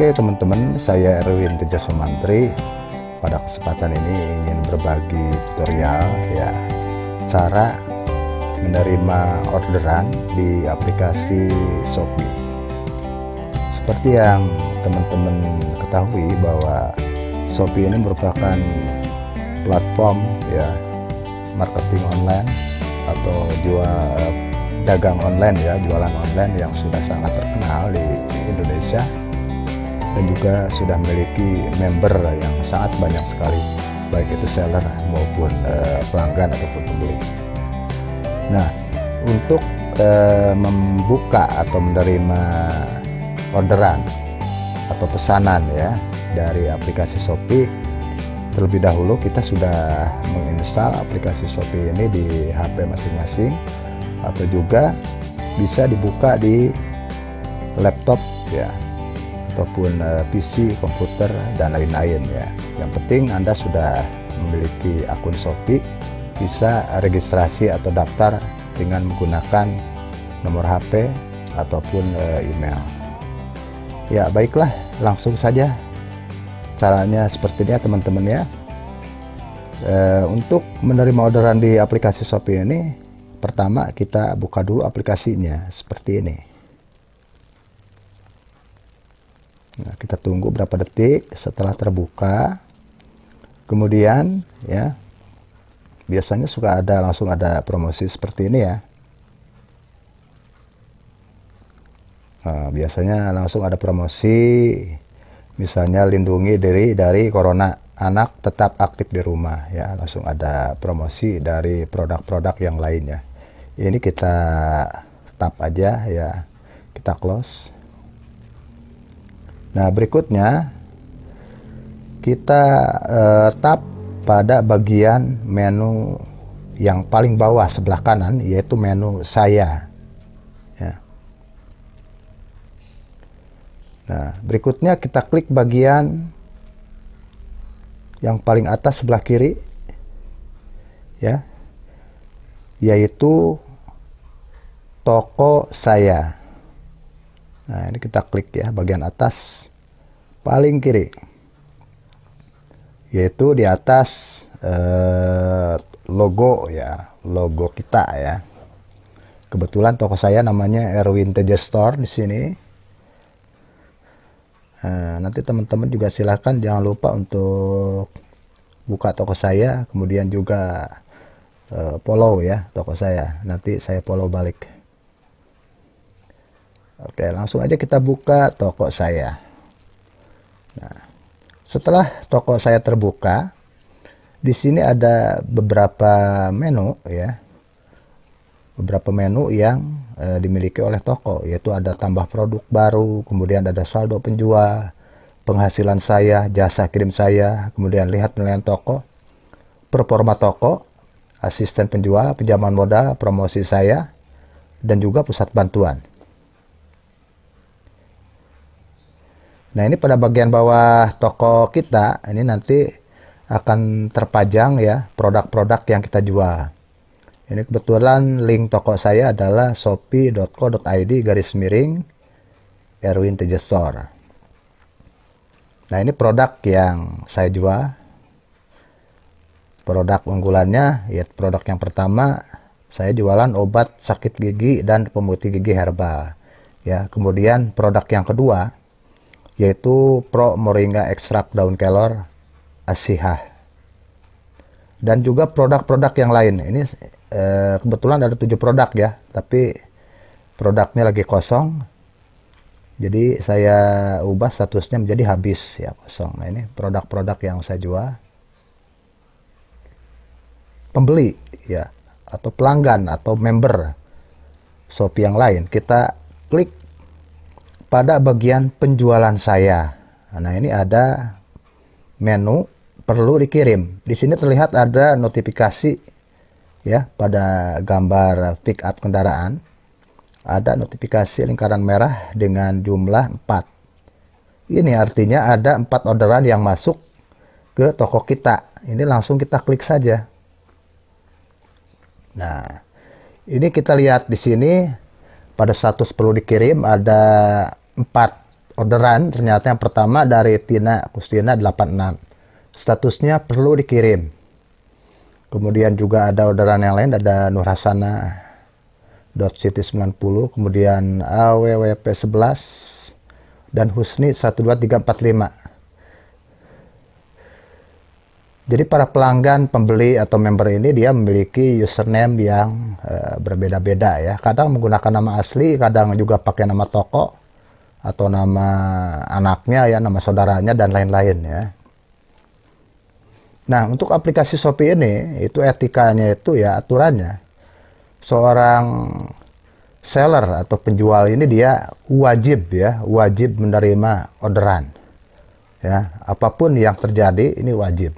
Oke teman-teman, saya Erwin Teja Sumantri. Pada kesempatan ini ingin berbagi tutorial ya, cara menerima orderan di aplikasi Shopee. Seperti yang teman-teman ketahui bahwa Shopee ini merupakan platform ya marketing online atau dagang online ya, jualan online yang sudah sangat terkenal di Indonesia dan juga sudah memiliki member yang sangat banyak sekali, baik itu seller maupun pelanggan ataupun pembeli. Nah, untuk membuka atau menerima orderan atau pesanan ya dari aplikasi Shopee, terlebih dahulu kita sudah menginstal aplikasi Shopee ini di HP masing-masing, atau juga bisa dibuka di laptop ya, ataupun PC, komputer dan lain-lain ya. Yang penting Anda sudah memiliki akun Shopee, bisa registrasi atau daftar dengan menggunakan nomor HP ataupun email. Ya baiklah, langsung saja caranya seperti ini ya teman-teman ya. Untuk menerima orderan di aplikasi Shopee ini, pertama kita buka dulu aplikasinya seperti ini. Nah, kita tunggu berapa detik setelah terbuka. Kemudian ya, biasanya langsung ada promosi seperti ini ya. Nah, biasanya langsung ada promosi, misalnya lindungi diri dari corona, anak tetap aktif di rumah ya. Langsung ada promosi dari produk-produk yang lainnya. Ini kita tap aja ya, kita close. Nah, berikutnya kita tap pada bagian menu yang paling bawah sebelah kanan, yaitu menu saya ya. Nah, berikutnya kita klik bagian yang paling atas sebelah kiri ya, yaitu toko saya. Nah, ini kita klik ya, bagian atas paling kiri, yaitu di atas logo ya, logo kita ya. Kebetulan toko saya namanya Erwin Teja Store di sini. Nanti teman-teman juga silahkan jangan lupa untuk buka toko saya, kemudian juga follow ya toko saya, nanti saya follow balik. Oke, langsung aja kita buka toko saya. Nah, setelah toko saya terbuka, di sini ada beberapa menu ya, beberapa menu yang dimiliki oleh toko, yaitu ada tambah produk baru, kemudian ada saldo penjual, penghasilan saya, jasa kirim saya, kemudian lihat penilaian toko, performa toko, asisten penjual, pinjaman modal, promosi saya, dan juga pusat bantuan. Nah, ini pada bagian bawah toko kita, ini nanti akan terpajang ya produk-produk yang kita jual. Ini kebetulan link toko saya adalah shopee.co.id/Erwin Teja Store. Nah, ini produk yang saya jual. Produk unggulannya, ya produk yang pertama, saya jualan obat sakit gigi dan pemutih gigi herbal. Ya, kemudian produk yang kedua, yaitu Pro Moringa Ekstrak Daun Kelor Asihah. Dan juga produk-produk yang lain. Ini kebetulan ada 7 produk ya, tapi produknya lagi kosong, jadi saya ubah statusnya menjadi habis ya, kosong. Nah, ini produk-produk yang saya jual. Pembeli ya, atau pelanggan atau member Shopee yang lain, kita klik pada bagian penjualan saya. Nah, ini ada menu perlu dikirim. Di sini terlihat ada notifikasi ya, pada gambar pick up kendaraan ada notifikasi lingkaran merah dengan jumlah 4. Ini artinya ada 4 orderan yang masuk ke toko kita. Ini langsung kita klik saja. Nah, ini kita lihat di sini pada status perlu dikirim ada 4 orderan ternyata yang pertama dari Tina Kustina 86. Statusnya perlu dikirim. Kemudian juga ada orderan yang lain, ada Nurhasana .city 90, kemudian AWWP 11 dan Husni 12345. Jadi para pelanggan, pembeli atau member ini dia memiliki username yang berbeda-beda ya. Kadang menggunakan nama asli, kadang juga pakai nama toko atau nama anaknya ya, nama saudaranya dan lain-lain ya. Nah, untuk aplikasi Shopee ini itu etikanya itu ya, aturannya seorang seller atau penjual ini dia wajib menerima orderan. Ya, apapun yang terjadi ini wajib.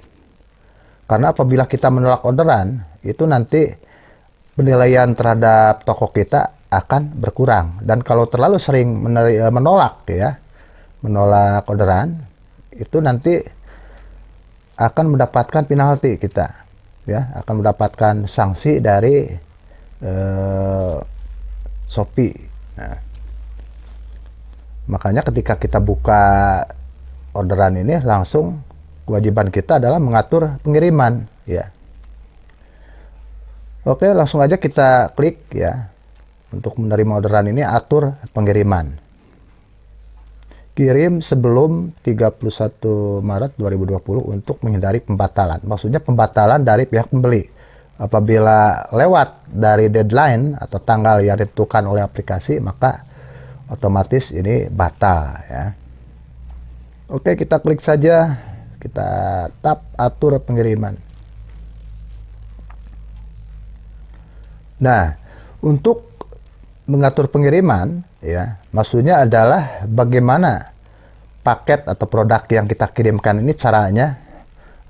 Karena apabila kita menolak orderan, itu nanti penilaian terhadap toko kita akan berkurang. Dan kalau terlalu sering menolak orderan, itu nanti akan mendapatkan penalti kita, ya, akan mendapatkan sanksi dari Shopee. Nah, makanya ketika kita buka orderan ini langsung kewajiban kita adalah mengatur pengiriman ya. Oke, langsung aja kita klik ya. Untuk menerima orderan ini atur pengiriman. Kirim sebelum 31 Maret 2020 untuk menghindari pembatalan. Maksudnya pembatalan dari pihak pembeli. Apabila lewat dari deadline atau tanggal yang ditentukan oleh aplikasi, maka otomatis ini batal ya. Oke, kita klik saja. Kita tap atur pengiriman. Nah, untuk mengatur pengiriman ya, maksudnya adalah bagaimana paket atau produk yang kita kirimkan ini caranya,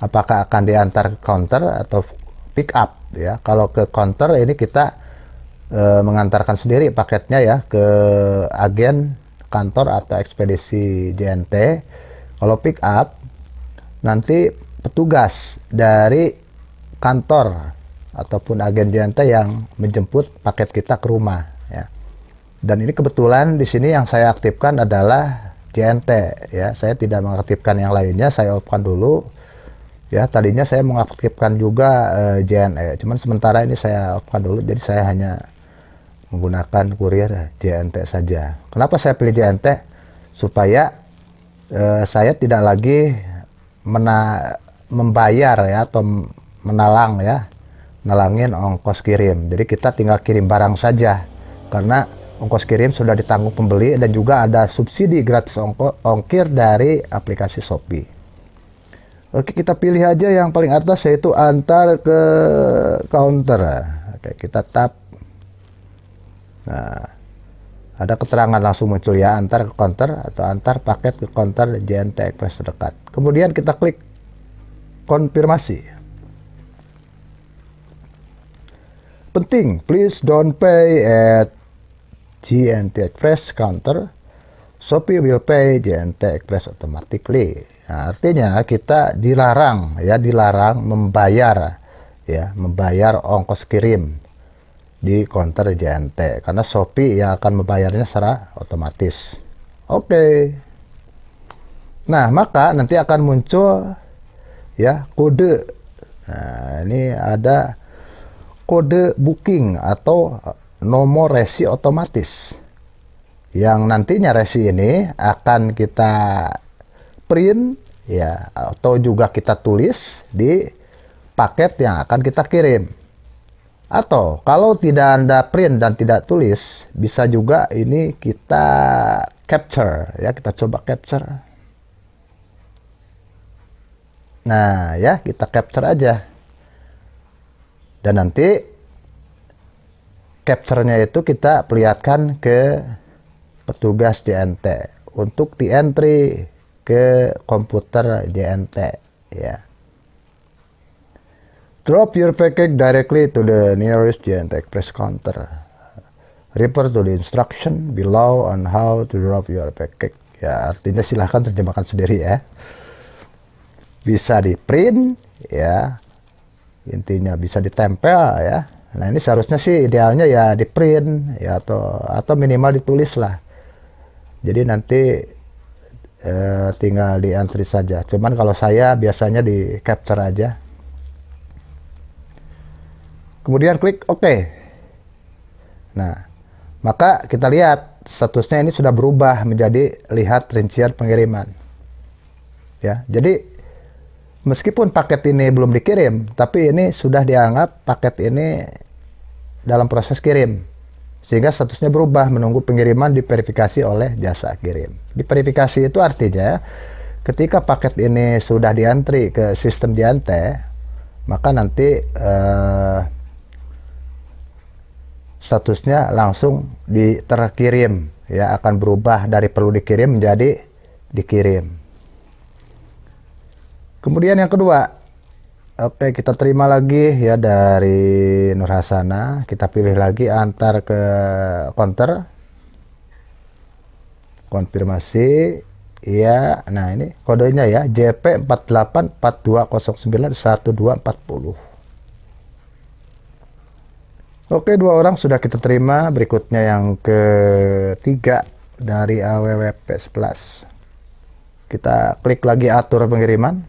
apakah akan diantar ke counter atau pick up ya. Kalau ke counter ini kita mengantarkan sendiri paketnya ya ke agen kantor atau ekspedisi JNT. Kalau pick up nanti petugas dari kantor ataupun agen JNT yang menjemput paket kita ke rumah ya. Dan ini kebetulan di sini yang saya aktifkan adalah JNT ya. Saya tidak mengaktifkan yang lainnya, saya off-kan dulu. Ya, tadinya saya mengaktifkan juga JNE. Cuman sementara ini saya off-kan dulu, jadi saya hanya menggunakan kurir JNT saja. Kenapa saya pilih JNT? Supaya saya tidak lagi membayar ya atau menalangin ongkos kirim. Jadi kita tinggal kirim barang saja karena ongkos kirim sudah ditanggung pembeli dan juga ada subsidi gratis ongkir dari aplikasi Shopee. Oke, kita pilih aja yang paling atas yaitu antar ke counter. Oke, kita tap. Nah, ada keterangan langsung muncul ya, antar ke counter atau antar paket ke counter JNT Express terdekat. Kemudian kita klik konfirmasi. Penting, please don't pay at JNT Express counter. Shopee will pay JNT Express automatically. Nah, artinya kita dilarang membayar ongkos kirim di counter JNT karena Shopee yang akan membayarnya secara otomatis. Oke. Nah, maka nanti akan muncul ya kode. Nah, ini ada kode booking atau nomor resi otomatis. Yang nantinya resi ini akan kita print ya atau juga kita tulis di paket yang akan kita kirim. Atau kalau tidak Anda print dan tidak tulis, bisa juga ini kita capture ya, kita coba capture. Nah, ya kita capture aja. Dan nanti capture-nya itu kita perlihatkan ke petugas JNT untuk di-entry ke komputer JNT ya. Drop your package directly to the nearest JNT Express counter. Refer to the instruction below on how to drop your package. Ya, artinya silahkan terjemahkan sendiri ya. Bisa di print ya. Intinya bisa ditempel ya. Nah, ini seharusnya sih idealnya ya di print ya atau minimal ditulis lah. Jadi nanti tinggal di entry saja. Cuman kalau saya biasanya di capture aja. Kemudian klik OK. Nah, maka kita lihat statusnya ini sudah berubah menjadi lihat rincian pengiriman. Ya, jadi meskipun paket ini belum dikirim, tapi ini sudah dianggap paket ini dalam proses kirim. Sehingga statusnya berubah menunggu pengiriman diverifikasi oleh jasa kirim. Diverifikasi itu artinya ketika paket ini sudah diantri ke sistem Diante, maka nanti statusnya langsung terkirim, ya, akan berubah dari perlu dikirim menjadi dikirim. Kemudian yang kedua, oke, kita terima lagi ya dari Nur Hasana, kita pilih lagi antar ke counter, konfirmasi, ya. Nah, ini kodenya ya, JP4842091240. Oke, 2 orang sudah kita terima. Berikutnya yang ketiga dari AWWP11. Kita klik lagi atur pengiriman,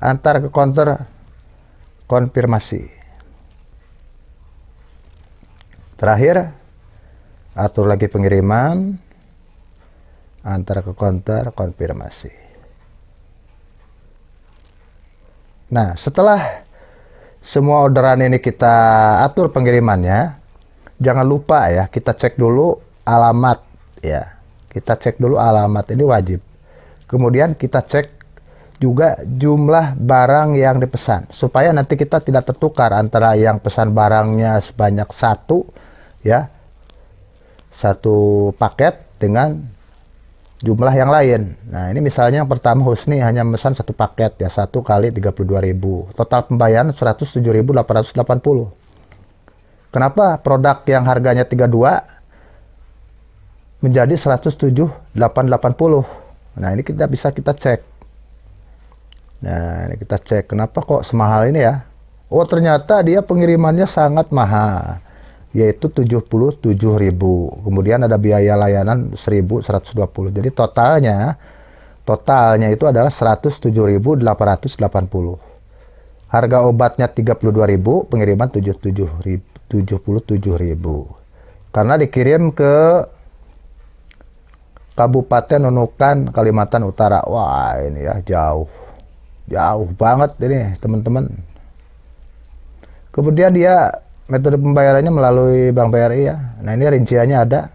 antar ke counter, konfirmasi. Terakhir, atur lagi pengiriman, antar ke counter, konfirmasi. Nah, setelah semua orderan ini kita atur pengirimannya, jangan lupa ya, kita cek dulu alamat ya. Kita cek dulu alamat, ini wajib. Kemudian kita cek juga jumlah barang yang dipesan, supaya nanti kita tidak tertukar antara yang pesan barangnya sebanyak satu paket dengan jumlah yang lain. Nah, ini misalnya yang pertama Husni hanya memesan 1 paket ya, 1 kali 32.000. Total pembayaran 107.880. Kenapa produk yang harganya 32 menjadi 107.880? Nah, ini kita bisa cek. Nah, ini kita cek kenapa kok semahal ini ya. Oh, ternyata dia pengirimannya sangat mahal, yaitu 77.000. Kemudian ada biaya layanan 1.120. Jadi totalnya itu adalah 107.880. Harga obatnya 32.000, pengiriman 77.000. Karena dikirim ke Kabupaten Nunukan, Kalimantan Utara. Wah, ini ya jauh banget ini, teman-teman. Kemudian dia metode pembayarannya melalui Bank BRI ya. Nah, ini rinciannya ada.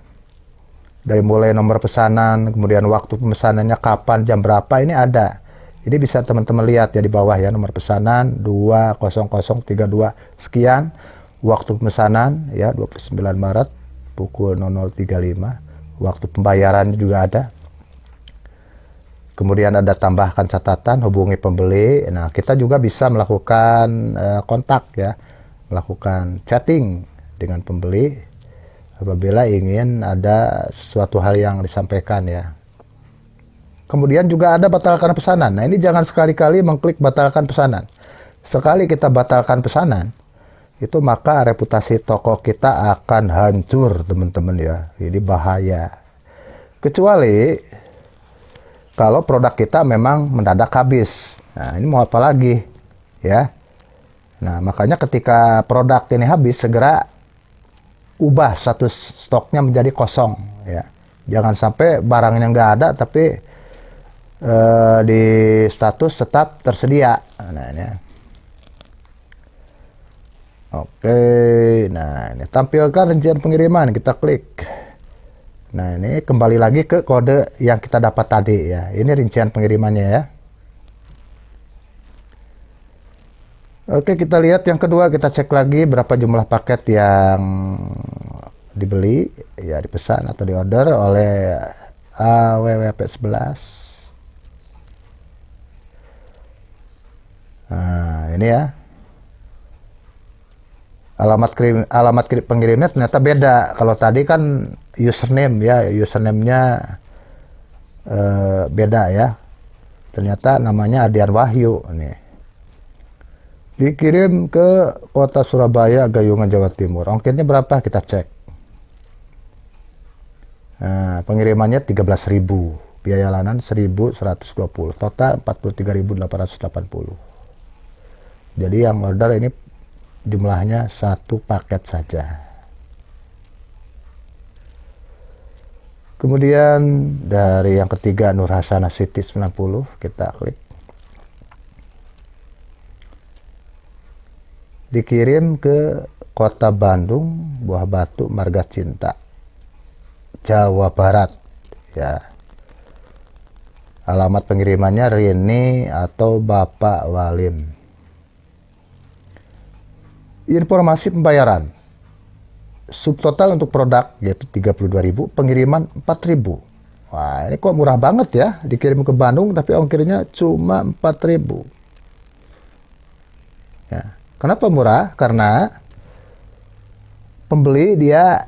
Dari mulai nomor pesanan, kemudian waktu pemesanannya kapan, jam berapa, ini ada. Ini bisa teman-teman lihat ya di bawah ya, nomor pesanan 20032 sekian. Waktu pemesanan ya 29 Maret pukul 00.35. Waktu pembayaran juga ada. Kemudian ada tambahkan catatan, hubungi pembeli. Nah, kita juga bisa melakukan kontak ya, melakukan chatting dengan pembeli apabila ingin ada sesuatu hal yang disampaikan ya. Kemudian juga ada batalkan pesanan. Nah, ini jangan sekali-kali mengklik batalkan pesanan. Sekali kita batalkan pesanan, itu maka reputasi toko kita akan hancur, teman-teman ya. Ini bahaya. Kecuali kalau produk kita memang mendadak habis. Nah, ini mau apa lagi ya. Nah, makanya ketika produk ini habis, segera ubah status stoknya menjadi kosong ya. Jangan sampai barangnya nggak ada tapi di status tetap tersedia. Nah, ini. Oke, nah ini tampilkan rincian pengiriman, kita klik. Nah, ini kembali lagi ke kode yang kita dapat tadi ya. Ini rincian pengirimannya ya. Oke, kita lihat yang kedua, kita cek lagi berapa jumlah paket yang dibeli, ya dipesan atau diorder oleh AWWP11. Nah, ini ya. Alamat pengirimnya ternyata beda. Kalau tadi kan username ya, username-nya beda ya. Ternyata namanya Adian Wahyu nih. Dikirim ke kota Surabaya, Gayungan, Jawa Timur. Ongkirnya berapa? Kita cek. Nah, pengirimannya 13.000. biaya layanan 1.120, total 43.880. Jadi yang order ini jumlahnya 1 paket saja. Kemudian dari yang ketiga, Nur Hasanah City 90, kita klik. Dikirim ke Kota Bandung, Buah Batu, Marga Cinta, Jawa Barat, ya. Alamat pengirimannya Rini atau Bapak Walim. Informasi pembayaran. Subtotal untuk produk yaitu 32.000, pengiriman 4.000. Wah, ini kok murah banget ya, dikirim ke Bandung tapi ongkirnya cuma 4.000. Ya. Kenapa murah? Karena pembeli dia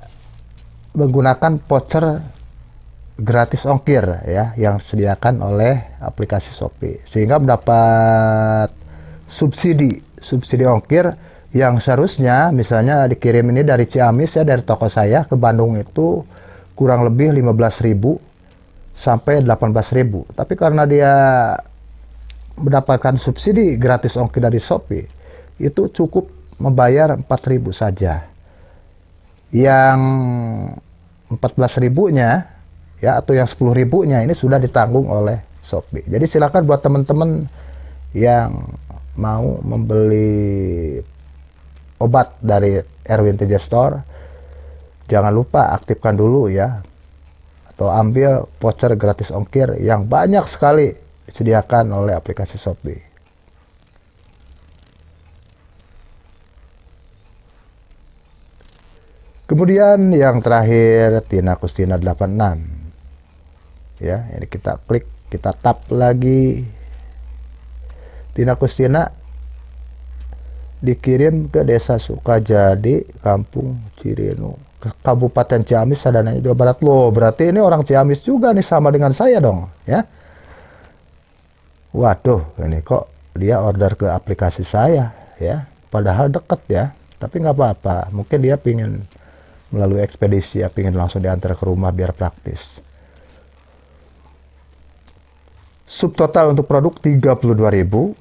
menggunakan voucher gratis ongkir ya yang disediakan oleh aplikasi Shopee, sehingga mendapat subsidi ongkir yang seharusnya misalnya dikirim ini dari Ciamis ya, dari toko saya ke Bandung itu kurang lebih 15.000 sampai 18.000, tapi karena dia mendapatkan subsidi gratis ongkir dari Shopee, itu cukup membayar 4.000 saja. Yang 14.000-nya ya atau yang 10.000-nya ini sudah ditanggung oleh Shopee. Jadi silakan buat teman-teman yang mau membeli obat dari Erwin TJ Store, jangan lupa aktifkan dulu ya, atau ambil voucher gratis ongkir yang banyak sekali disediakan oleh aplikasi Shopee. Kemudian yang terakhir, Tina Kustina 86 ya, ini kita klik, kita tap lagi. Tina Kustina dikirim ke Desa Sukajadi, Kampung Cirinu, ke Kabupaten Ciamis, Sadananya Jawa Barat. Loh, berarti ini orang Ciamis juga nih, sama dengan saya dong ya. Waduh, ini kok dia order ke aplikasi saya ya, padahal deket ya, tapi nggak apa-apa, mungkin dia pingin melalui ekspedisi ya, pingin langsung diantar ke rumah biar praktis. Subtotal untuk produk 32.000,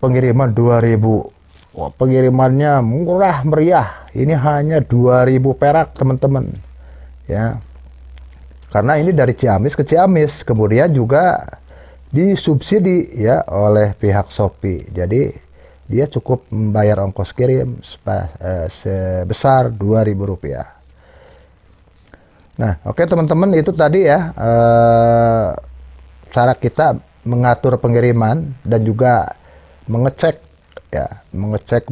pengiriman 2.000. Wah, pengirimannya murah meriah. Ini hanya 2.000 perak, teman-teman. Ya. Karena ini dari Ciamis ke Ciamis, kemudian juga disubsidi ya oleh pihak Shopee. Jadi dia cukup membayar ongkos kirim sebesar Rp2.000. Nah, oke teman-teman, itu tadi ya cara kita mengatur pengiriman dan juga mengecek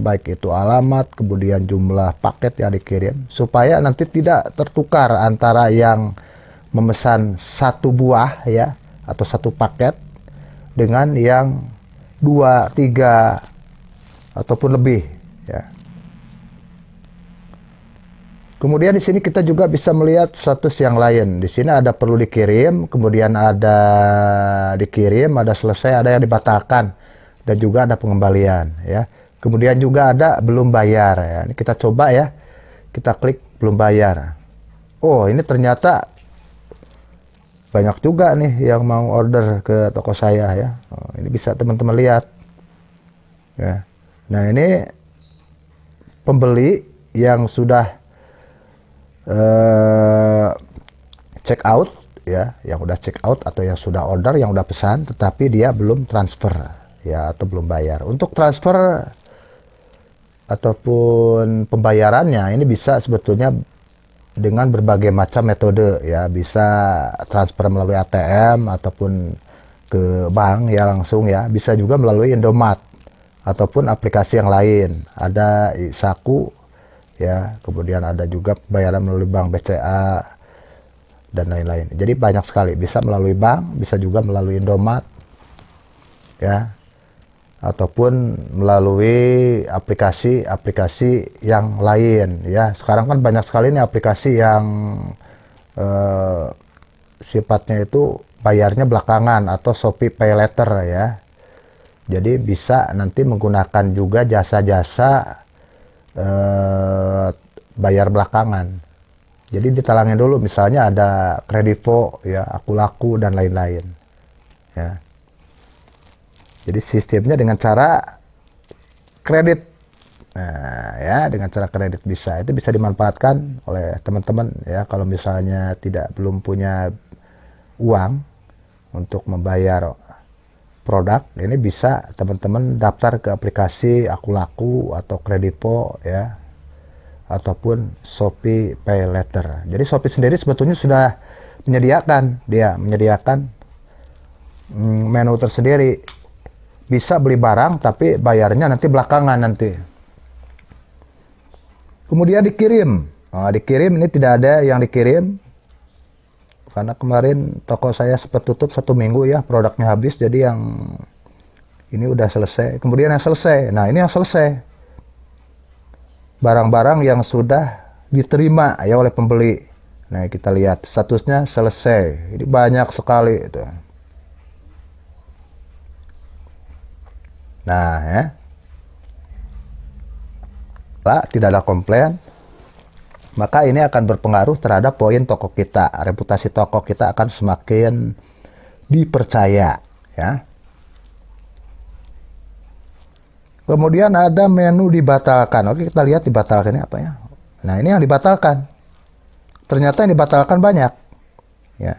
baik itu alamat, kemudian jumlah paket yang dikirim, supaya nanti tidak tertukar antara yang memesan satu buah ya atau satu paket dengan yang 2, 3 ataupun lebih ya. Kemudian di sini kita juga bisa melihat status yang lain. Di sini ada perlu dikirim, kemudian ada dikirim, ada selesai, ada yang dibatalkan, dan juga ada pengembalian ya. Kemudian juga ada belum bayar ya. Ini kita coba ya, kita klik belum bayar. Oh, ini ternyata banyak juga nih yang mau order ke toko saya ya. Oh, ini bisa teman-teman lihat ya. Nah, ini pembeli yang sudah check out ya, yang udah check out atau yang sudah order, yang udah pesan tetapi dia belum transfer ya, atau belum bayar. Untuk transfer ataupun pembayarannya ini bisa sebetulnya dengan berbagai macam metode ya, bisa transfer melalui ATM ataupun ke bank ya langsung ya, bisa juga melalui Indomaret ataupun aplikasi yang lain, ada Saku ya, kemudian ada juga pembayaran melalui bank BCA dan lain-lain. Jadi banyak sekali, bisa melalui bank, bisa juga melalui Indomaret ya, ataupun melalui aplikasi-aplikasi yang lain ya. Sekarang kan banyak sekali nih aplikasi yang sifatnya itu bayarnya belakangan atau Shopee Pay Later ya. Jadi bisa nanti menggunakan juga jasa-jasa bayar belakangan. Jadi ditalangin dulu, misalnya ada Kredivo, ya, Aku Laku dan lain-lain. Ya. Jadi sistemnya dengan cara kredit. Nah, ya, dengan cara kredit bisa. Itu bisa dimanfaatkan oleh teman-teman ya, kalau misalnya belum punya uang untuk membayar produk, ini bisa teman-teman daftar ke aplikasi Aku Laku atau Kredivo ya, ataupun Shopee Pay Later. Jadi Shopee sendiri sebetulnya sudah menyediakan menu tersendiri. Bisa beli barang tapi bayarnya nanti belakangan nanti. Kemudian dikirim. Dikirim ini tidak ada yang dikirim. Karena kemarin toko saya sempat tutup 1 minggu ya, produknya habis. Jadi yang ini udah selesai. Kemudian yang selesai. Nah, ini yang selesai. Barang-barang yang sudah diterima ya oleh pembeli. Nah, kita lihat statusnya selesai. Ini banyak sekali itu. Nah, ya. Tidak ada komplain, maka ini akan berpengaruh terhadap poin toko kita. Reputasi toko kita akan semakin dipercaya, ya. Kemudian ada menu dibatalkan. Oke, kita lihat dibatalkannya apa ya. Nah, ini yang dibatalkan. Ternyata yang dibatalkan banyak, ya.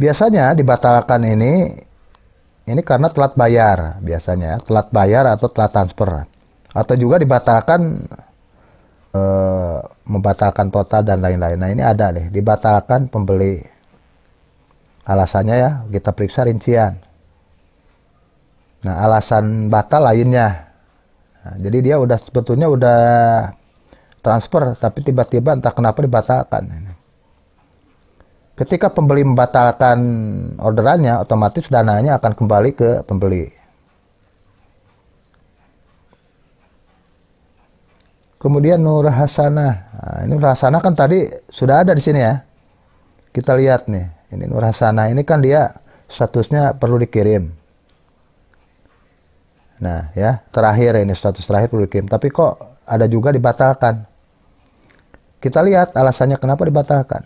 Biasanya dibatalkan ini karena telat bayar, biasanya telat bayar atau telat transfer, atau juga dibatalkan membatalkan total dan lain-lain. Nah, ini ada nih, dibatalkan pembeli. Alasannya ya, kita periksa rincian. Nah, alasan batal lainnya. Nah, jadi dia sebetulnya udah transfer, tapi tiba-tiba entah kenapa dibatalkan. Ketika pembeli membatalkan orderannya, otomatis dananya akan kembali ke pembeli. Kemudian Nur Hasanah. Nah, ini Nur Hasanah kan tadi sudah ada di sini ya. Kita lihat nih. Ini Nur Hasanah ini kan dia statusnya perlu dikirim. Nah, ya, terakhir ini status terakhir perlu dikirim. Tapi kok ada juga dibatalkan. Kita lihat alasannya kenapa dibatalkan.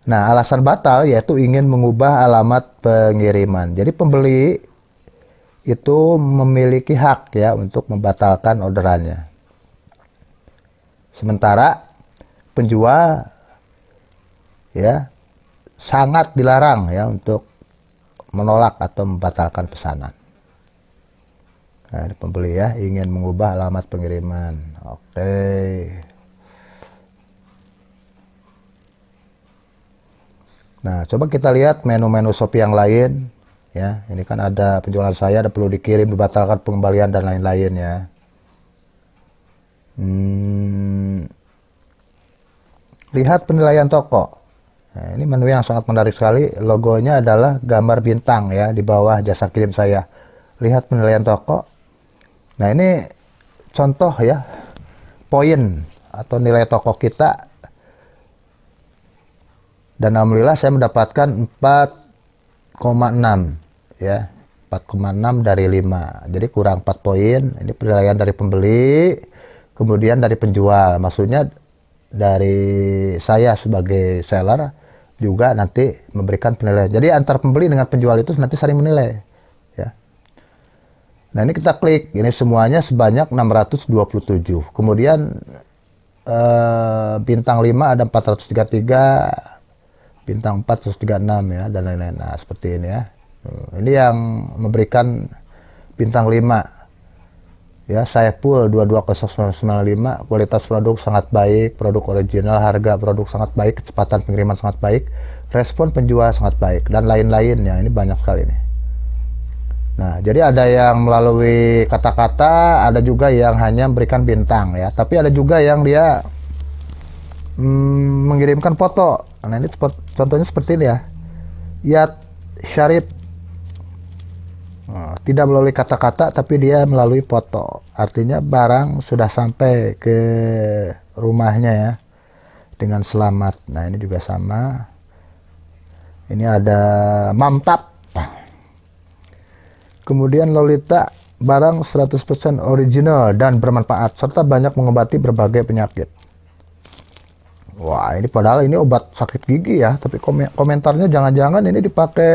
Nah, alasan batal yaitu ingin mengubah alamat pengiriman. Jadi pembeli itu memiliki hak ya untuk membatalkan orderannya. Sementara penjual ya sangat dilarang ya untuk menolak atau membatalkan pesanan. Nah, ini pembeli ya ingin mengubah alamat pengiriman. Oke. Nah, coba kita lihat menu-menu Shopee yang lain. Ya, ini kan ada penjualan saya, ada perlu dikirim, dibatalkan pengembalian dan lain-lain ya. Lihat penilaian toko. Nah, ini menu yang sangat menarik sekali. Logonya adalah gambar bintang ya di bawah jasa kirim saya. Lihat penilaian toko. Nah, ini contoh ya poin atau nilai toko kita. Dan alhamdulillah saya mendapatkan 4,6 ya, 4,6 dari 5. Jadi kurang 4 poin. Ini penilaian dari pembeli, kemudian dari penjual. Maksudnya dari saya sebagai seller juga nanti memberikan penilaian. Jadi antar pembeli dengan penjual itu nanti saling menilai ya. Nah, ini kita klik. Ini semuanya sebanyak 627. Kemudian bintang 5 ada 433, bintang 4 136 ya, dan lain-lain. Nah, seperti ini ya. Ini yang memberikan bintang 5 ya, Saiful 220995. Kualitas produk sangat baik, produk original, harga produk sangat baik, kecepatan pengiriman sangat baik, respon penjual sangat baik, dan lain-lain ya. Ini banyak sekali nih. Nah, jadi ada yang melalui kata-kata, ada juga yang hanya memberikan bintang ya, tapi ada juga yang dia mengirimkan foto. Nah, ini contohnya seperti ini ya. Yat Syarif. Nah, tidak melalui kata-kata tapi dia melalui foto. Artinya barang sudah sampai ke rumahnya ya dengan selamat. Nah, ini juga sama. Ini ada Mamtap. Kemudian Lolita barang 100% original dan bermanfaat serta banyak mengobati berbagai penyakit. Wah, ini padahal ini obat sakit gigi ya, tapi komentarnya jangan-jangan ini dipakai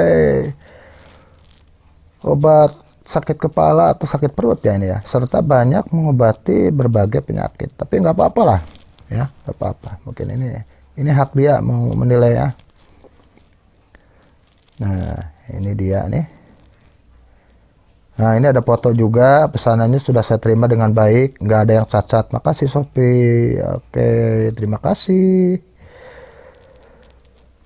obat sakit kepala atau sakit perut ya ini ya, serta banyak mengobati berbagai penyakit. Tapi nggak apa-apa lah ya, nggak apa-apa. Mungkin ini hak dia mau menilai ya. Nah, ini dia nih. Nah, ini ada foto juga, pesanannya sudah saya terima dengan baik, nggak ada yang cacat. Makasih Shopee. Oke, terima kasih.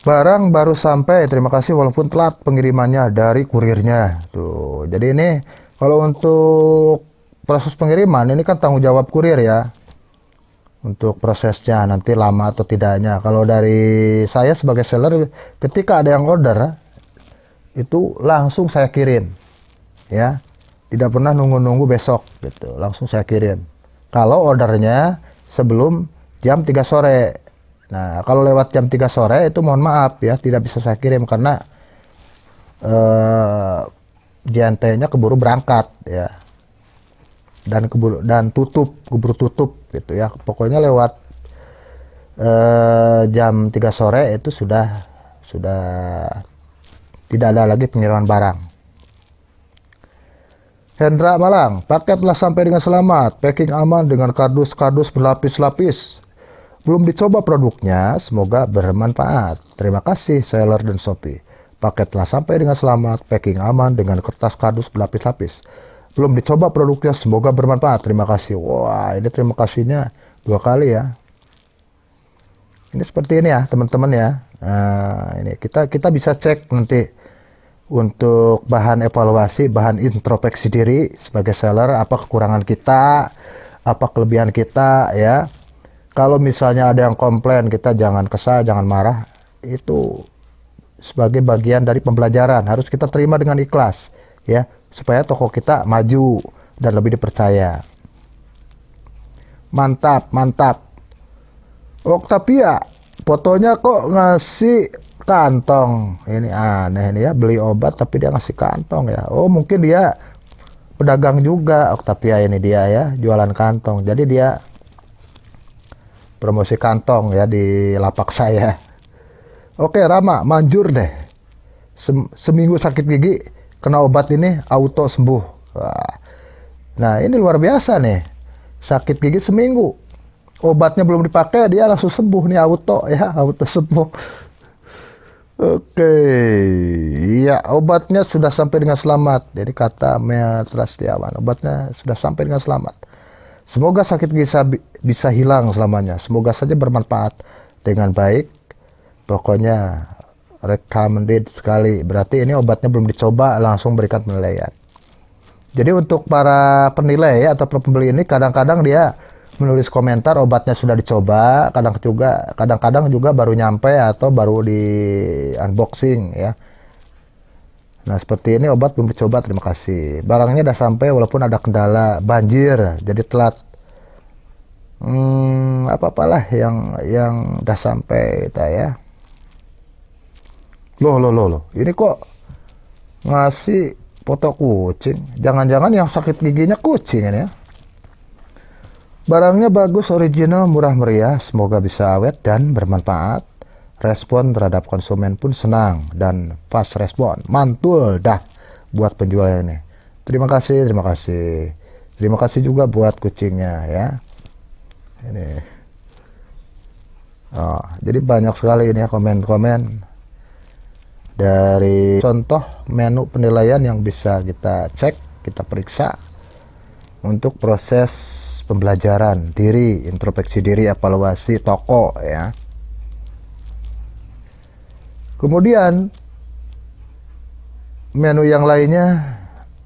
Barang baru sampai, terima kasih walaupun telat pengirimannya dari kurirnya. Tuh, jadi ini kalau untuk proses pengiriman ini kan tanggung jawab kurir ya. Untuk prosesnya nanti lama atau tidaknya. Kalau dari saya sebagai seller, ketika ada yang order, itu langsung saya kirim. Ya, tidak pernah nunggu-nunggu besok gitu, langsung saya kirim kalau ordernya sebelum jam 3 sore. Nah, kalau lewat jam 3 sore itu mohon maaf ya, tidak bisa saya kirim karena JNT-nya keburu berangkat ya, dan keburu tutup gitu ya. Pokoknya lewat jam 3 sore itu sudah tidak ada lagi pengiriman barang. Hendra Malang, paket telah sampai dengan selamat, packing aman dengan kardus-kardus berlapis-lapis. Belum dicoba produknya, semoga bermanfaat. Terima kasih seller dan Shopee. Paket telah sampai dengan selamat, packing aman dengan kertas kardus berlapis-lapis. Belum dicoba produknya, semoga bermanfaat. Terima kasih. Wah, ini terima kasihnya 2 kali ya. Ini seperti ini ya teman-teman ya. Nah, ini kita bisa cek nanti untuk bahan evaluasi, bahan introspeksi diri sebagai seller, apa kekurangan kita, apa kelebihan kita ya. Kalau misalnya ada yang komplain, kita jangan kesal, jangan marah. Itu sebagai bagian dari pembelajaran, harus kita terima dengan ikhlas ya, supaya toko kita maju dan lebih dipercaya. Mantap, mantap. Octavia, fotonya kok ngasih kantong. Ini aneh nih ya, beli obat tapi dia ngasih kantong ya. Oh, mungkin dia pedagang juga. Octavia ini dia ya, jualan kantong. Jadi dia promosi kantong ya di lapak saya. Oke, Rama, manjur deh. Seminggu sakit gigi, kena obat ini auto sembuh. Nah, ini luar biasa nih. Sakit gigi seminggu, obatnya belum dipakai, dia langsung sembuh nih, auto ya, auto sembuh. Oke, iya, obatnya sudah sampai dengan selamat. Jadi kata Metra Setiawan, obatnya sudah sampai dengan selamat. Semoga sakit gigi bisa hilang selamanya. Semoga saja bermanfaat dengan baik. Pokoknya recommended sekali. Berarti ini obatnya belum dicoba, langsung berikan penilaian. Jadi untuk para penilai atau pembeli ini kadang-kadang dia menulis komentar obatnya sudah dicoba, kadang-kadang juga baru nyampe atau baru di unboxing ya. Nah, seperti ini obat belum dicoba, terima kasih. Barangnya udah sampai walaupun ada kendala banjir, jadi telat. Apa-apalah yang udah sampai kita ya. Loh. Ini kok ngasih foto kucing? Jangan-jangan yang sakit giginya kucing ini ya. Barangnya bagus, original, murah meriah, semoga bisa awet dan bermanfaat. Respon terhadap konsumen pun senang dan fast respon. Mantul dah buat penjual ini. Terima kasih. Terima kasih juga buat kucingnya ya. Ini. Oh, jadi banyak sekali ini ya komen-komen dari contoh menu penilaian yang bisa kita cek, kita periksa untuk proses pembelajaran diri, introspeksi diri, evaluasi toko ya. Kemudian menu yang lainnya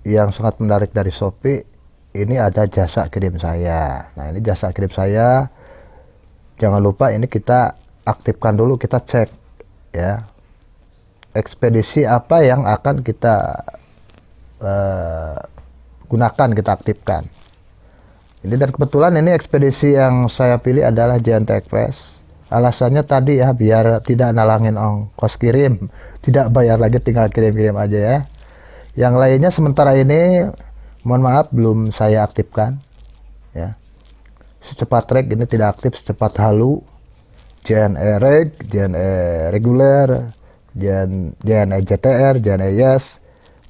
yang sangat menarik dari Shopee, ini ada jasa kirim saya. Nah, ini jasa kirim saya. Jangan lupa ini kita aktifkan dulu, kita cek ya. Ekspedisi apa yang akan kita gunakan, kita aktifkan. Ini dan kebetulan ini ekspedisi yang saya pilih adalah JNT Express. Alasannya tadi ya, biar tidak nalangin ongkos kirim, tidak bayar lagi, tinggal kirim-kirim aja ya. Yang lainnya sementara ini Mohon maaf belum saya aktifkan ya. Secepat reg ini tidak aktif, secepat halu, JNE reg, JNE reguler, JNE JTR, JNE yes,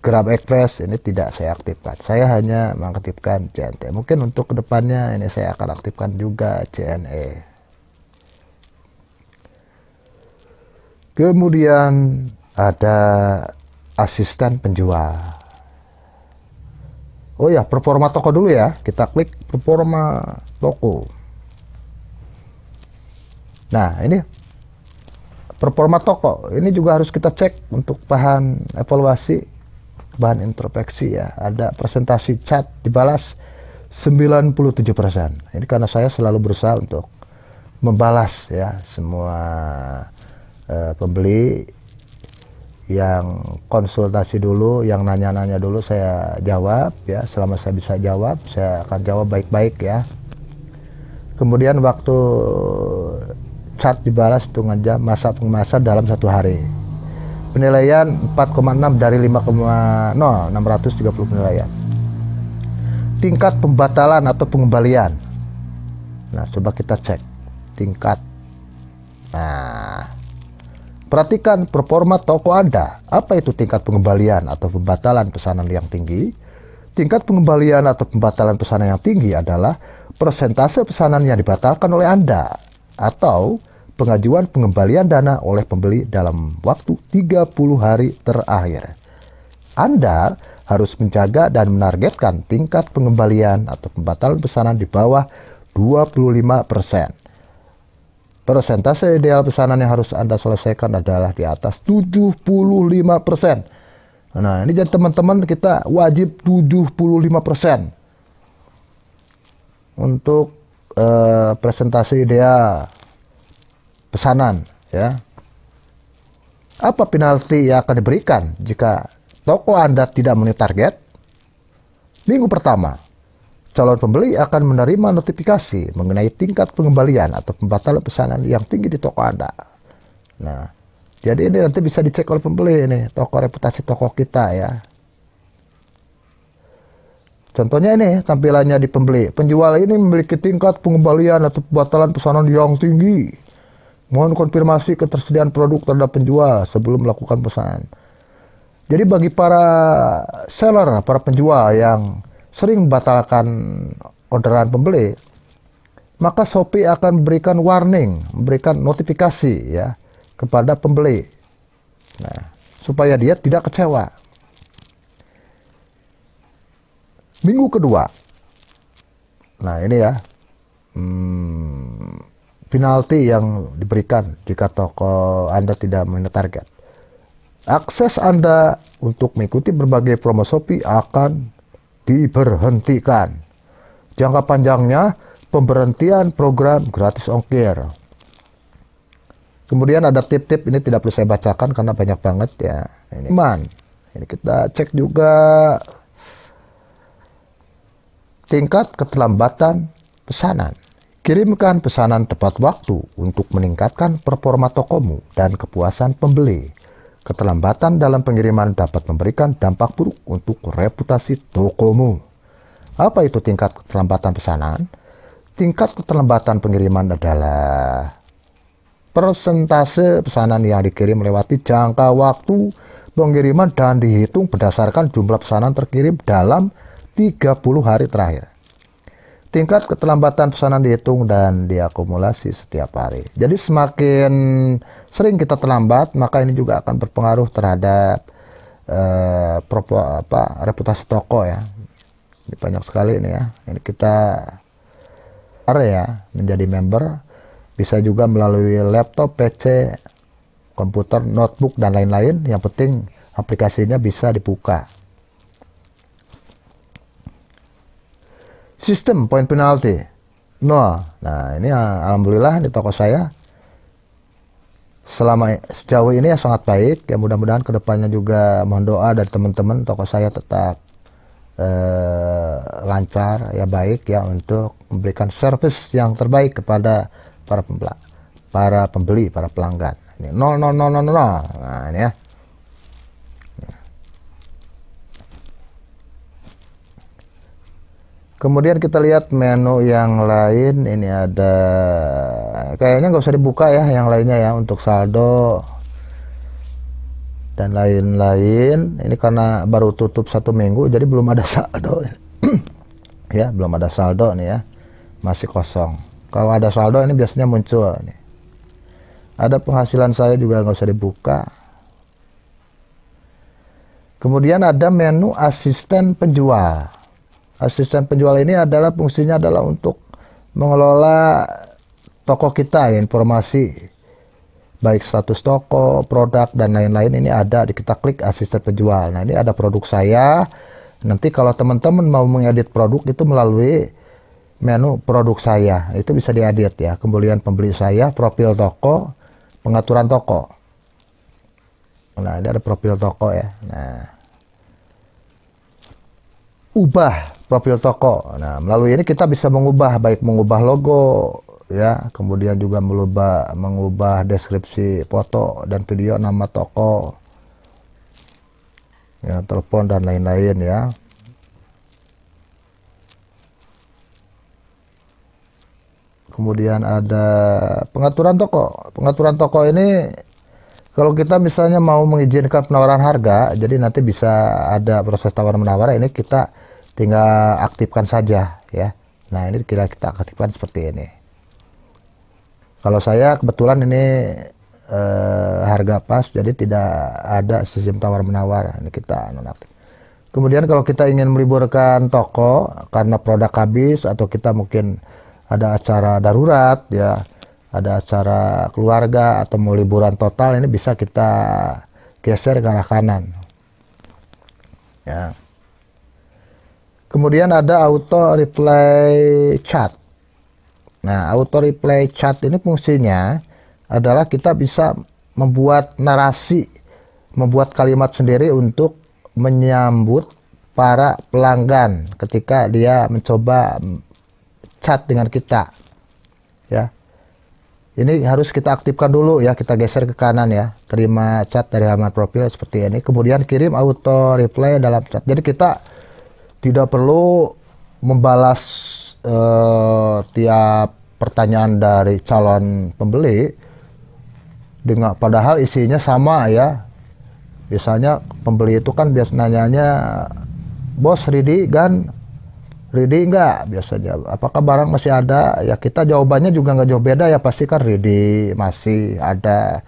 Grab Express ini tidak saya aktifkan. Saya hanya mengaktifkan JNT. Mungkin untuk kedepannya ini saya akan aktifkan juga JNE. Kemudian ada asisten penjual. Oh ya, performa toko dulu ya. Kita klik performa toko. Nah, ini performa toko. Ini juga harus kita cek untuk bahan evaluasi, bahan introspeksi ya. Ada presentasi chat dibalas 97%. Ini karena saya selalu berusaha untuk membalas ya semua pembeli yang konsultasi dulu, yang nanya-nanya dulu saya jawab ya. Selama saya bisa jawab, saya akan jawab baik-baik ya. Kemudian waktu chat dibalas hitungan jam, masa pengemasan dalam 1 hari. Penilaian 4,6 dari 5,0, 630 penilaian. Tingkat pembatalan atau pengembalian. Nah, coba kita cek tingkat. Nah, perhatikan performa toko Anda. Apa itu tingkat pengembalian atau pembatalan pesanan yang tinggi? Tingkat pengembalian atau pembatalan pesanan yang tinggi adalah persentase pesanan yang dibatalkan oleh Anda atau pengajuan pengembalian dana oleh pembeli dalam waktu 30 hari terakhir. Anda harus menjaga dan menargetkan tingkat pengembalian atau pembatalan pesanan di bawah 25%. Persentase ideal pesanan yang harus Anda selesaikan adalah di atas 75%. Nah, ini jadi teman-teman kita wajib 75% untuk presentasi ideal pesanan ya. Apa penalti yang akan diberikan jika toko Anda tidak memenuhi target? Minggu pertama, calon pembeli akan menerima notifikasi mengenai tingkat pengembalian atau pembatalan pesanan yang tinggi di toko Anda. Nah, jadi ini nanti bisa dicek oleh pembeli ini, toko reputasi toko kita ya. Contohnya ini tampilannya di pembeli. Penjual ini memiliki tingkat pengembalian atau pembatalan pesanan yang tinggi. Mohon konfirmasi ketersediaan produk terhadap penjual sebelum melakukan pesanan. Jadi bagi para seller, para penjual yang sering membatalkan orderan pembeli, maka Shopee akan memberikan warning, memberikan notifikasi ya kepada pembeli. Nah, supaya dia tidak kecewa. Minggu kedua. Nah, ini ya. Penalti yang diberikan jika toko Anda tidak memenuhi target. Akses Anda untuk mengikuti berbagai promo Shopee akan diberhentikan. Jangka panjangnya, pemberhentian program gratis ongkir. Kemudian ada tip-tip, ini tidak perlu saya bacakan karena banyak banget ya. Ini Ini kita cek juga tingkat keterlambatan pesanan. Kirimkan pesanan tepat waktu untuk meningkatkan performa tokomu dan kepuasan pembeli. Keterlambatan dalam pengiriman dapat memberikan dampak buruk untuk reputasi tokomu. Apa itu tingkat keterlambatan pesanan? Tingkat keterlambatan pengiriman adalah persentase pesanan yang dikirim melewati jangka waktu pengiriman dan dihitung berdasarkan jumlah pesanan terkirim dalam 30 hari terakhir. Tingkat keterlambatan pesanan dihitung dan diakumulasi setiap hari. Jadi semakin sering kita terlambat, maka ini juga akan berpengaruh terhadap reputasi toko ya. Ini banyak sekali ini ya. Ini kita menjadi member, bisa juga melalui laptop, PC, komputer, notebook dan lain-lain. Yang penting aplikasinya bisa dibuka. Sistem poin penalti 0. Nah, ini alhamdulillah di toko saya sejauh ini ya sangat baik. Ya mudah-mudahan kedepannya juga mohon doa dari teman-teman, toko saya tetap lancar ya, baik ya, untuk memberikan service yang terbaik kepada para pembeli, para pelanggan. Ini 0. Nah, ini ya. Kemudian kita lihat menu yang lain, ini ada kayaknya nggak usah dibuka ya yang lainnya ya, untuk saldo dan lain-lain. Ini karena baru tutup 1 minggu jadi belum ada saldo ya, belum ada saldo nih ya, masih kosong. Kalau ada saldo ini biasanya muncul nih. Ada penghasilan saya juga nggak usah dibuka. Kemudian ada menu asisten penjual. Asisten penjual ini adalah fungsinya adalah untuk mengelola toko kita ya, informasi baik status toko, produk dan lain-lain ini ada di, kita klik asisten penjual. Nah, ini ada produk saya. Nanti kalau teman-teman mau mengedit produk itu melalui menu produk saya, itu bisa diedit ya. Kemudian pembeli saya, profil toko, pengaturan toko. Nah, ini ada profil toko ya. Nah, ubah profil toko. Nah, melalui ini kita bisa mengubah, baik mengubah logo ya, kemudian juga mengubah deskripsi foto dan video, nama toko ya, telepon dan lain-lain ya. Kemudian ada pengaturan toko. Pengaturan toko ini kalau kita misalnya mau mengizinkan penawaran harga, jadi nanti bisa ada proses tawar-menawar, ini kita tinggal aktifkan saja ya. Nah, ini kita aktifkan seperti ini. Kalau saya kebetulan ini harga pas, jadi tidak ada sistem tawar-menawar. Ini kita nonaktif. Kemudian kalau kita ingin meliburkan toko karena produk habis, atau kita mungkin ada acara darurat ya, ada acara keluarga atau mau liburan total, ini bisa kita geser ke arah kanan ya. Kemudian ada auto reply chat. Nah, auto reply chat ini fungsinya adalah kita bisa membuat narasi, membuat kalimat sendiri untuk menyambut para pelanggan ketika dia mencoba chat dengan kita ya. Ini harus kita aktifkan dulu ya, kita geser ke kanan ya, terima chat dari halaman profil seperti ini, kemudian kirim auto reply dalam chat. Jadi kita tidak perlu membalas tiap pertanyaan dari calon pembeli dengan, padahal isinya sama ya. Biasanya pembeli itu kan nanyanya, bos ready kan, ready enggak, biasanya apakah barang masih ada ya, kita jawabannya juga nggak jauh beda ya, pasti kan ready, masih ada.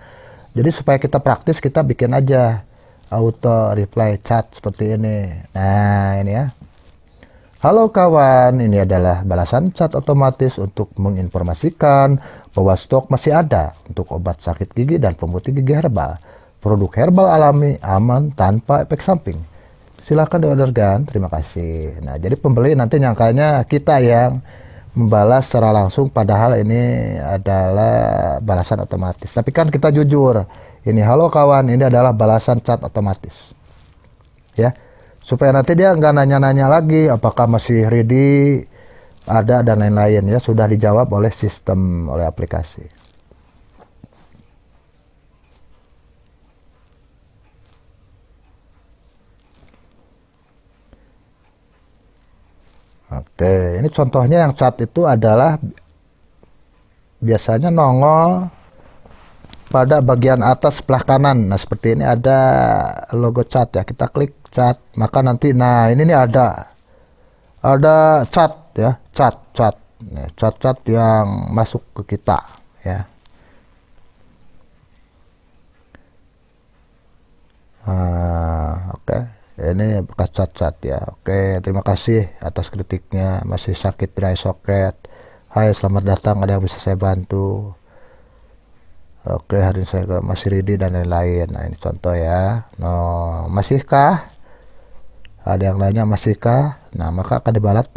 Jadi supaya kita praktis, kita bikin aja auto reply chat seperti ini. Nah, ini ya, halo kawan, ini adalah balasan chat otomatis untuk menginformasikan bahwa stok masih ada untuk obat sakit gigi dan pemutih gigi herbal, produk herbal alami, aman, tanpa efek samping. Silahkan diorderkan, terima kasih. Nah, jadi pembeli nanti nyangkanya kita yang membalas secara langsung, padahal ini adalah balasan otomatis. Tapi kan kita jujur, ini halo kawan, ini adalah balasan chat otomatis ya, supaya nanti dia nggak nanya-nanya lagi apakah masih ready, ada dan lain-lain ya, sudah dijawab oleh sistem, oleh aplikasi. Oke, ini contohnya yang chat itu adalah biasanya nongol pada bagian atas sebelah kanan. Nah, seperti ini ada logo chat ya, kita klik chat, maka nanti, nah ini nih ada chat ya, chat yang masuk ke kita ya. Oke. Ini bekas cat ya. Oke, terima kasih atas kritiknya. Masih sakit dry socket. Hai, selamat datang, ada yang bisa saya bantu? Oke, hari ini saya masih ready dan lain-lain. Nah, ini contoh ya. No, masihkah? Ada yang lainnya, masihkah? Nah, maka akan dibalas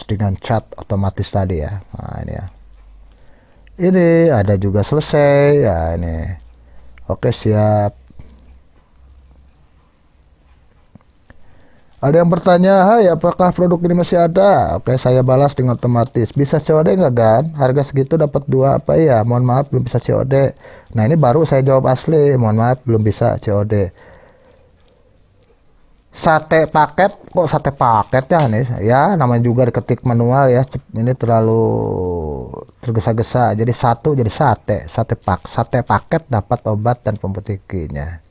dengan chat otomatis tadi ya. Nah, ini ya. Ini ada juga selesai ya, ini. Oke, siap. Ada yang bertanya, hai apakah produk ini masih ada? Oke, saya balas dengan otomatis. Bisa COD nggak kan? Harga segitu dapat 2 apa ya? Mohon maaf belum bisa COD. Nah, ini baru saya jawab asli, mohon maaf belum bisa COD. sate paket, kok sate paket ya nih ya, namanya juga diketik manual ya, ini terlalu tergesa-gesa, jadi satu jadi sate paket dapat obat dan pemutih giginya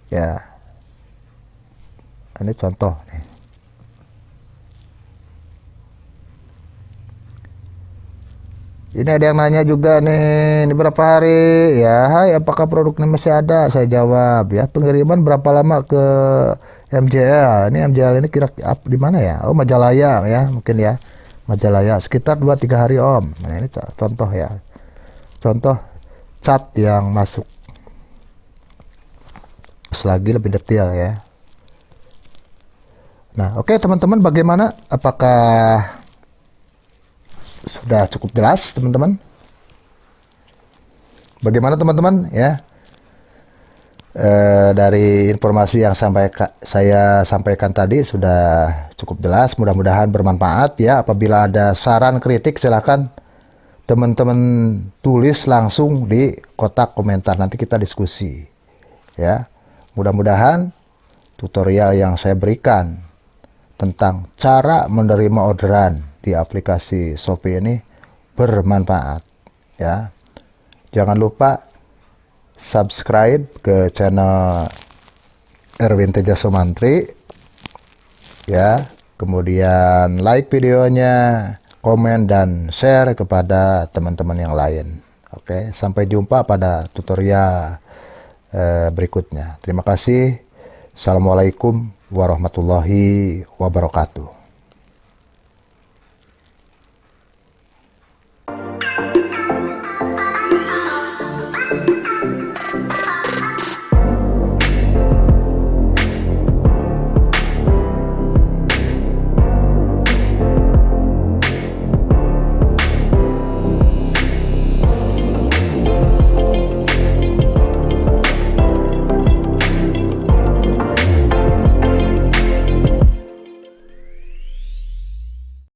ya. Ini contoh nih. Ini ada yang nanya juga nih, ini berapa hari ya? Hai, apakah produk ini masih ada? Saya jawab ya. Pengiriman berapa lama ke MJL? Ini MJL ini kira di mana ya? Oh, Majalaya ya, mungkin ya. Majalaya sekitar 2-3 hari Om. Nah, ini contoh ya. Contoh cat yang masuk. Selagi lebih detail ya. Nah, oke teman-teman, bagaimana? Apakah sudah cukup jelas teman-teman? Bagaimana teman-teman ya? Dari informasi yang saya sampaikan tadi sudah cukup jelas, mudah-mudahan bermanfaat ya. Apabila ada saran kritik silakan teman-teman tulis langsung di kotak komentar, nanti kita diskusi ya. Mudah-mudahan tutorial yang saya berikan tentang cara menerima orderan di aplikasi Shopee ini bermanfaat ya. Jangan lupa subscribe ke channel Erwin Teja Sumantri ya, kemudian like videonya, komen dan share kepada teman-teman yang lain. Oke, sampai jumpa pada tutorial berikutnya. Terima kasih. Assalamualaikum warahmatullahi wabarakatuh.